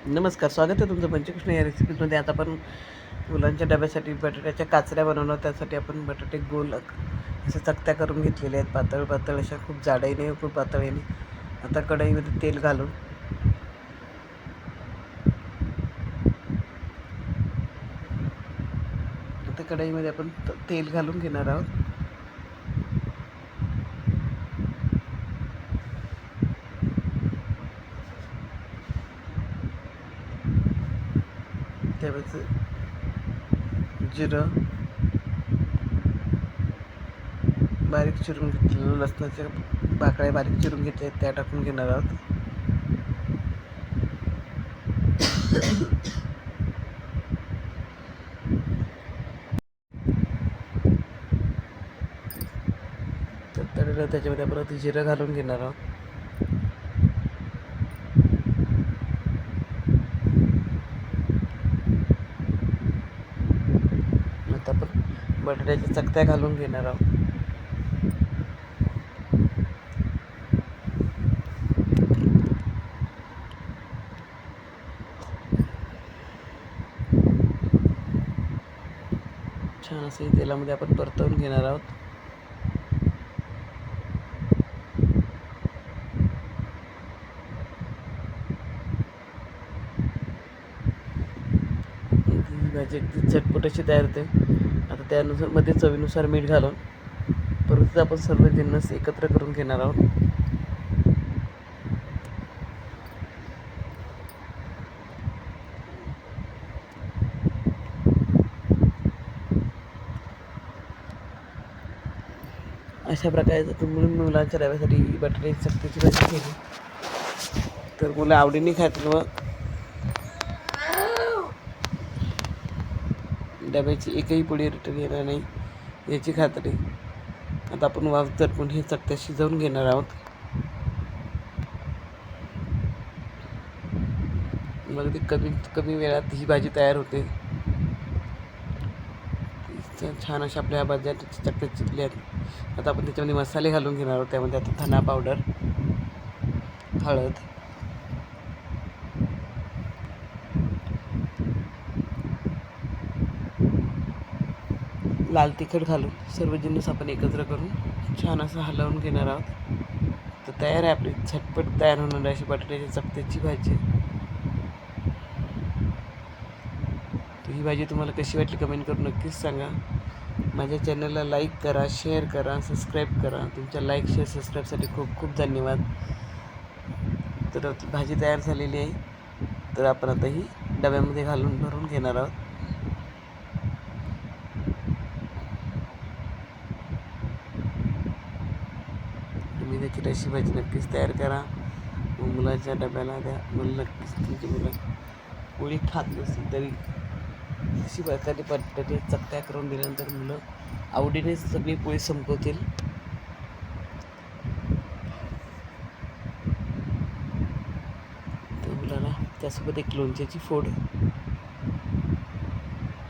नमस्कार, स्वागत आहे तुमचं पंचकृष्ण या रेसिपीजमध्ये. आता आपण मुलांच्या डब्यासाठी बटाट्याच्या काचऱ्या बनवणार. त्यासाठी आपण बटाटे गोल अशा चकत्या करून घेतलेल्या आहेत, पातळ पातळ अशा, खूप जाडही नाही खूप पातळही नाही. आता कढईमध्ये तेल घालून कढईमध्ये आपण तेल घालून घेणार आहोत. त्यावेळेस जिरं, बारीक चिरून घेतलेलं लसणाच्या पाकळ्या बारीक चिरून घेतल्या त्या टाकून घेणार आहोत. तळलेलं त्याच्यामध्ये आपण जिरं घालून घेणार आहोत. आता आपण बटाट्याच्या चकत्या घालून घेणार आहोत. छान असं तेलामध्ये आपण परतवून घेणार आहोत. भाजी अगदी झटपट अशी तयार होते. आता त्यानुसार मध्ये चवीनुसार मीठ घालून परत आपण सर्व जिन्नस एकत्र करून घेणार आहोत. अशा प्रकारे जर तुम्ही मुलांच्या डब्यासाठी बटाट्याची चकतीची भाजी केली तर मुलं आवडीने खातील व डब्याची एकही पुडी रिटर्न येणार नाही याची खात्री. आता आपण वाफ झटकून हे चकत्या शिजवून घेणार आहोत. मग ती कमीत कमी वेळात ही भाजी तयार होते. छान अशा आपल्या बटाट्याच्या चकत्या चिरल्या आहेत. आता आपण त्याच्यामध्ये मसाले घालून घेणार आहोत. त्यामध्ये आता धना पावडर, हळद, लाल तिखट घालून सर्व जिन्नस आपण एकत्र करून छान असं हलवून घेणार आहोत. तर तयार आहे आपली झटपट तयार होणारी अशी बटाट्याच्या चकत्याची भाजी. तर ही भाजी तुम्हाला कशी वाटली कमेंट करून नक्कीच सांगा. माझ्या चॅनलला लाईक करा, शेअर करा, सबस्क्राईब करा. तुमच्या लाईक, शेअर, सबस्क्राईबसाठी खूप खूप धन्यवाद. तर भाजी तयार झालेली आहे. तर आपण आता ही डब्यामध्ये घालून भरून घेणार आहोत. तुम्ही देखील अशी भाजी नक्कीच तयार करा. मुलाच्या डब्याला द्या. मुलं नक्कीच तुमची मुलं पोळी खात नसेल तरी अशी प्रकारे बटाटे चकत्या करून दिल्यानंतर मुलं आवडीने सगळी पोळी संपवतील. तर मुलाला त्यासोबत एक लोणच्याची फोड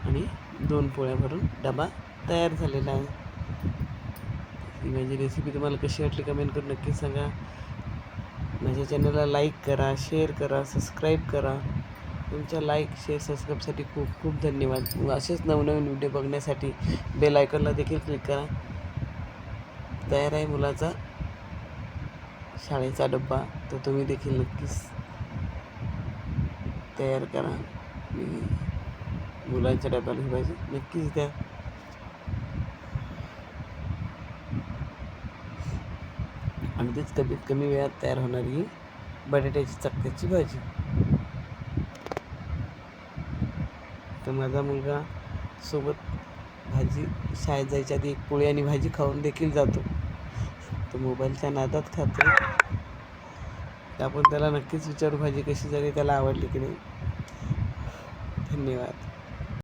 आणि 2 पोळ्या भरून डबा तयार झालेला आहे. ही माझी रेसिपी तुम्हाला कशी वाटली कमेंट करून नक्कीच सांगा. माझ्या चॅनलला लाईक करा, शेअर करा, सबस्क्राईब करा. तुमच्या लाईक, शेअर, सबस्क्राईबसाठी खूप खूप धन्यवाद. असेच नवनवीन व्हिडिओ बघण्यासाठी बेल आयकॉनला देखील क्लिक करा. तयार आहे मुलाचा शाळेचा डब्बा. तर तुम्ही देखील नक्कीच तयार करा. मुलांच्या डब्याला ही भाजी नक्कीच द्या. अगदीच कमीत कमी वेळात तयार होणारी ही बटाट्याची चकत्याची भाजी. तर माझा मुलगा सोबत भाजी शाळेत जायच्या आधी एक पोळी आणि भाजी खाऊन देखील जातो. तो मोबाईलच्या नादात खातो. आपण त्याला नक्कीच विचारू भाजी कशी झाली, त्याला आवडली की नाही. धन्यवाद.